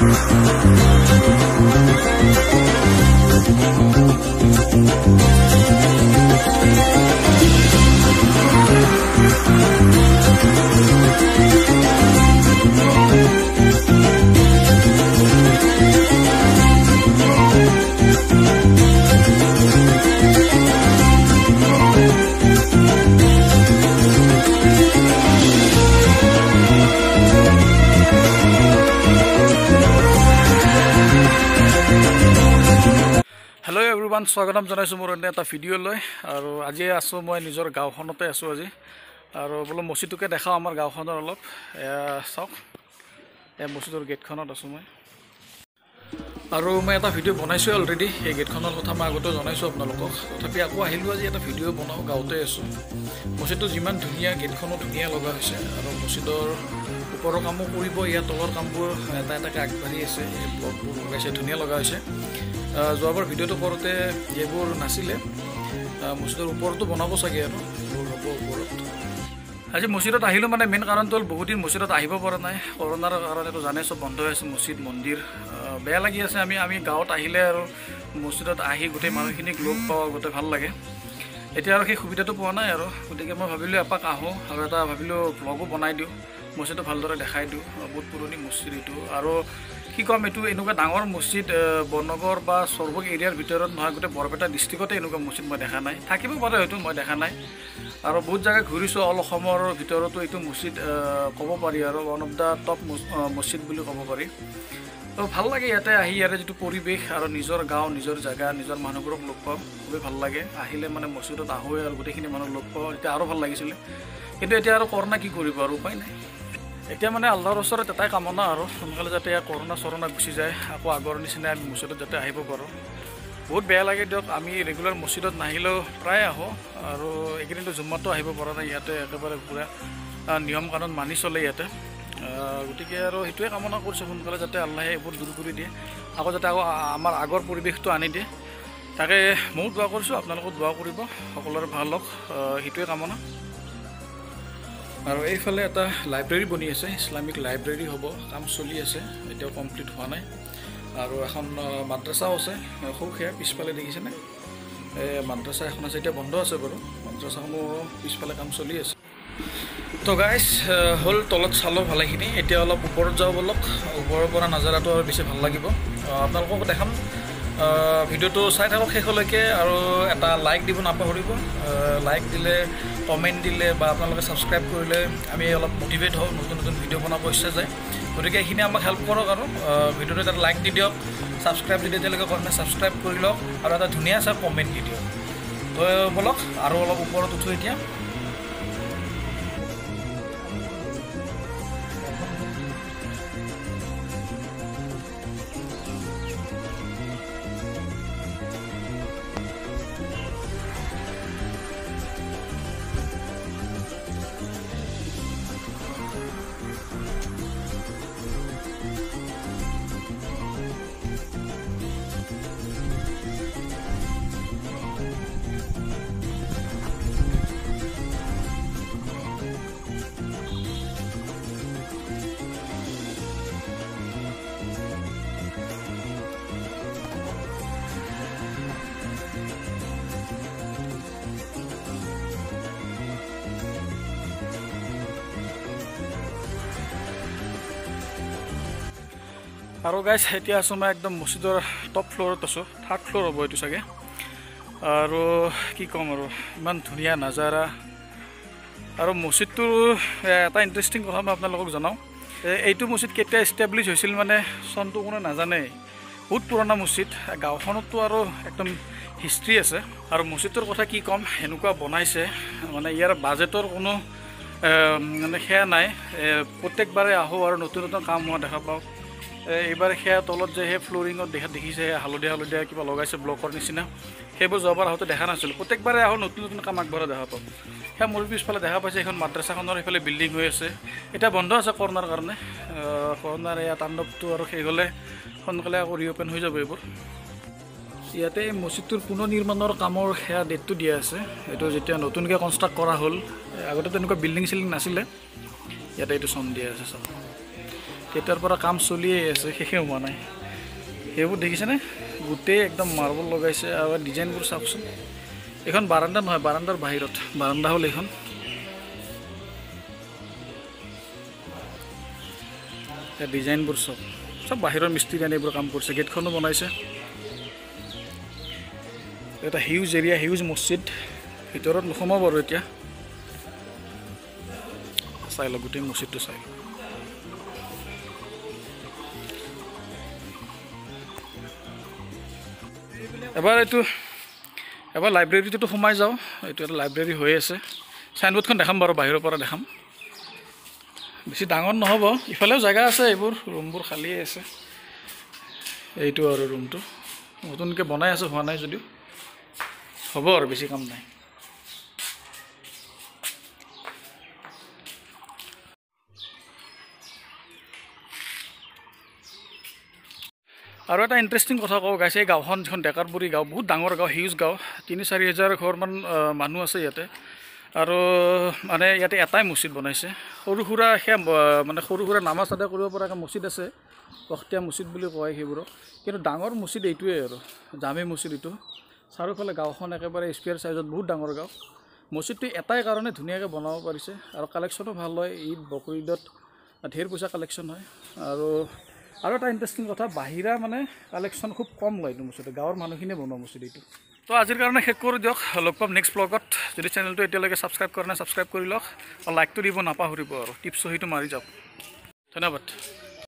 Hello everyone, স্বাগতম জনাইছো মোৰ এটা ভিডিও লৈ আৰু আজি আছো মই নিজৰ গাঁওখনতে আছো আজি আৰু বলো মছজিদকে দেখাও আমাৰ গাঁওখনৰ অলপ চাওক এই মছজিদৰ গেটখনত আছো মই আৰু মই এটা ভিডিও বনাইছো অলৰেডি এই গেটখনৰ কথা মই আগতে জনাইছো আপোনালোকক তথাপি আকৌ আহিলো আজি এটা ভিডিও বনাও গাঁওতে আছো মছজিদটো যিমান ধুনীয়া গেটখনো ধুনীয়া লগা হৈছে আৰু মছজিদৰ ওপৰৰ কামো কৰিব ইয়াৰ তলৰ কামবোৰ এটা এটাকে আগবাঢ়ি আছে এই ব্লকবোৰ লগাইছে ধুনীয়া লগা হৈছে যোৱাবাৰ ভিডিওটো কৰোঁতে যেবোৰ নাছিলে মছজিদৰ ওপৰতো বনাব চাগে আৰু হ'ব ওপৰত আজি মছজিদত আহিলোঁ মানে মেইন কাৰণটো হ'ল বহুত দিন মছজিদত আহিব পৰা নাই কৰোণাৰ কাৰণেতো জানে চব বন্ধ হৈ আছে মছজিদ মন্দিৰ বেয়া লাগি আছে আমি গাঁৱত আহিলে আৰু মছজিদত আহি গোটেই মানুহখিনিক লগ পাওঁ গোটেই ভাল লাগে এতিয়া আৰু সেই সুবিধাটো পোৱা নাই আৰু গতিকে মই ভাবিলোঁ এপাক আহোঁ আৰু এটা ভাবিলোঁ ব্লগো বনাই দিওঁ মছজিদটো ভালদৰে দেখাই দিওঁ বহুত পুৰণি মছজিদ এইটো আৰু কি ক'ম এইটো এনেকুৱা ডাঙৰ মছজিদ বনগৰ বা সৰ্বক এৰিয়াৰ ভিতৰত নহয় গোটেই বৰপেটা ডিষ্ট্ৰিক্টতে এনেকুৱা মছজিদ মই দেখা নাই থাকিব পাৰে হয়তো মই দেখা নাই আৰু বহুত জেগা ঘূৰিছোঁ অল অসমৰ ভিতৰতো এইটো মছজিদ ক'ব পাৰি আৰু ওৱান অফ দ্য টপ মছজিদ বুলি ক'ব পাৰি তো ভাল লাগে ইয়াতে আহি ইয়াৰে যিটো পৰিৱেশ আৰু নিজৰ গাঁও নিজৰ জেগা নিজৰ মানুহবোৰক লগ পাওঁ খুবেই ভাল লাগে আহিলে মানে মছজিদত আহোঁৱে আৰু গোটেইখিনি মানুহ লগ পাওঁ এতিয়া আৰু ভাল লাগিছিলে কিন্তু এতিয়া আৰু কৰোণা কি কৰিব আৰু উপায় নাই এতিয়া মানে আল্লাহৰ ওচৰত এটাই কামনা আৰু সোনকালে যাতে কৰোণা গুচি যায় আকৌ আগৰ নিচিনা আমি মছজিদত যাতে আহিব পাৰোঁ বহুত বেয়া লাগে দিয়ক আমি ৰেগুলাৰ মছজিদত নাহিলেও প্ৰায় আহোঁ আৰু এইকেইদিনটো জুম্মাতো আহিব পৰা নাই ইয়াতে একেবাৰে পূৰা নিয়ম কানুন মানি চলে ইয়াতে গতিকে আৰু সেইটোৱে কামনা কৰিছোঁ সোনকালে যাতে আল্লাহে এইবোৰ দূৰ কৰি দিয়ে আকৌ যাতে আমাৰ আগৰ পৰিৱেশটো আনি দিয়ে তাকে ময়ো দোৱা কৰিছোঁ আপোনালোকেও দোৱা কৰিব সকলোৰে ভাল হওক সেইটোৱে কামনা আৰু এইফালে এটা লাইব্ৰেৰী বনি আছে ইছলামিক লাইব্ৰেৰী হ'ব কাম চলি আছে এতিয়াও কমপ্লিট হোৱা নাই আৰু এখন মাদ্ৰাছাও আছে সৌ সেয়া পিছফালে দেখিছেনে এই মাদ্ৰাছা এখন আছে এতিয়া বন্ধ আছে বাৰু মাদ্ৰাছাখনো পিছফালে কাম চলি আছে তো গাইজ হ'ল তলত চালোঁ ভালেখিনি এতিয়া অলপ ওপৰত যাওঁ বলক ওপৰৰ পৰা নাজাৰাটো আৰু বেছি ভাল লাগিব আপোনালোকক দেখাম ভিডিওটো চাই থাকক শেষলৈকে আৰু এটা লাইক দিব নাপাহৰিব লাইক দিলে কমেণ্ট দিলে বা আপোনালোকে ছাবস্ক্ৰাইব কৰিলে আমি অলপ মটিভেট হওঁ নতুন নতুন ভিডিঅ' বনাব ইচ্ছা যায় গতিকে এইখিনি আমাক হেল্প কৰক আৰু ভিডিঅ'টো এটা লাইক দি দিয়ক ছাবস্ক্ৰাইব দি এতিয়ালৈকে কৰা নাই ছাবস্ক্ৰাইব কৰি লওক আৰু এটা ধুনীয়া চাই কমেণ্ট দি দিয়ক তো বলক আৰু অলপ ওপৰত উঠোঁ এতিয়া আৰু গাইজ এতিয়া আছোঁ মই একদম মছজিদৰ টপ ফ্ল'ৰত আছোঁ থাৰ্ড ফ্ল'ৰ হ'ব এইটো চাগে আৰু কি ক'ম আৰু ইমান ধুনীয়া নাজাৰা আৰু মছজিদটোৰ এটা ইণ্টাৰেষ্টিং কথা মই আপোনালোকক জনাওঁ এইটো মছজিদ কেতিয়া ইষ্টাব্লিছ হৈছিল মানে চনটো কোনো নাজানে বহুত পুৰণা মছজিদ গাঁওখনতো আৰু একদম হিষ্ট্ৰী আছে আৰু মছজিদটোৰ কথা কি ক'ম এনেকুৱা বনাইছে মানে ইয়াৰ বাজেটৰ কোনো মানে সেয়া নাই প্ৰত্যেকবাৰে আহোঁ আৰু নতুন নতুন কাম হোৱা দেখা পাওঁ এইবাৰ সেয়া তলত যে সেই ফ্ল'ৰিঙত দেখিছে হালধীয়া কিবা লগাইছে ব্লকৰ নিচিনা সেইবোৰ যোৱাবাৰ আহোঁতে দেখা নাছিলোঁ প্ৰত্যেকবাৰে আহোঁ নতুন নতুন কাম আগবঢ়া দেখা পাওঁ সেয়া মোৰ পিছফালে দেখা পাইছে এখন মাদ্ৰাছাখনৰ সেইফালে বিল্ডিং হৈ আছে এতিয়া বন্ধ আছে কৰোণাৰ কাৰণে কৰোণাৰ এয়া তাণ্ডৱটো আৰু শেষ হ'লে সোনকালে আকৌ ৰিঅ'পেন হৈ যাব এইবোৰ ইয়াতে মছজিদটোৰ পুনৰ নিৰ্মাণৰ কামৰ সেয়া ডেটটো দিয়া আছে এইটো যেতিয়া নতুনকৈ কনষ্ট্ৰাক্ট কৰা হ'ল আগতে তেনেকুৱা বিল্ডিং চিল্ডিং নাছিলে ইয়াতে এইটো চন দিয়া আছে চাওক কেতিয়াৰ পৰা কাম চলিয়ে আছে, শেষে হোৱা নাই। সেইবোৰ দেখিছেনে? গোটেই একদম মাৰ্বল লগাইছে আৰু ডিজাইনবোৰ চাওকচোন। এইখন বাৰাণ্ডা নহয়, বাৰাণ্ডাৰ বাহিৰত। বাৰাণ্ডা হ'ল এইখন। ডিজাইনবোৰ চব বাহিৰৰ মিস্ত্ৰী আনি এইবোৰ কাম কৰিছে। গেটখনো বনাইছে। এটা হিউজ এৰিয়া, হিউজ মছজিদ। ভিতৰত নোসোমাব বাৰু এতিয়া। চাই লওক গোটেই মছজিদটো চাই লওক। এবাৰ লাইব্ৰেৰীটোতো সোমাই যাওঁ। এইটো এটা লাইব্ৰেৰী হৈ আছে। চাইনবোৰ্ডখন দেখাম বাৰু, বাহিৰৰ পৰা দেখাম। বেছি ডাঙৰ নহ'ব, ইফালেও জেগা আছে। এইবোৰ ৰুমবোৰ খালীয়ে আছে। এইটো আৰু ৰুমটো নতুনকৈ বনাই আছে, হোৱা নাই যদিও হ'ব আৰু বেছি কাম নাই। আৰু এটা ইণ্টাৰেষ্টিং কথা কওঁ গাইছে, এই গাঁওখন যিখন ডেকাৰপুৰী গাঁও, বহুত ডাঙৰ গাঁও, হিউজ গাঁও। ৩-৪ হাজাৰ ঘৰমান মানুহ আছে ইয়াতে। আৰু মানে ইয়াতে এটাই মছজিদ বনাইছে। সৰু সুৰা সেয়া মানে সৰু সুৰা নামাজ আদায় কৰিব পৰাকৈ মছজিদ আছে, বখতীয়া মছজিদ বুলি কয় সেইবোৰক। কিন্তু ডাঙৰ মছজিদ এইটোৱে আৰু জামে মছজিদ এইটো। চাৰিওফালে গাঁওখন একেবাৰে স্কুৱেৰ চাইজত, বহুত ডাঙৰ গাঁও। মছজিদটো এটাই কাৰণে ধুনীয়াকৈ বনাব পাৰিছে। আৰু কালেকশ্যনো ভাল হয়। ঈদ বকৰীদত ঢেৰ পইচা কালেকশ্যন হয়। আৰু এটা ইণ্টাৰেষ্টিং কথা, বাহিৰা মানে কালেকশ্যন খুব কম লয় এইটো মছজিদত। গাঁৱৰ মানুহখিনিয়ে বনোৱা মছজিদ এইটো। তো আজিৰ কাৰণে শেষ কৰোঁ দিয়ক। লগ পাম নেক্সট ব্লগত। যদি চেনেলটো এতিয়ালৈকে ছাবস্ক্ৰাইব কৰা নাই, ছাবস্ক্ৰাইব কৰি লওক আৰু লাইকটো দিব নাপাহৰিব। আৰু টিপছ সেইটো মাৰি যাওক। ধন্যবাদ।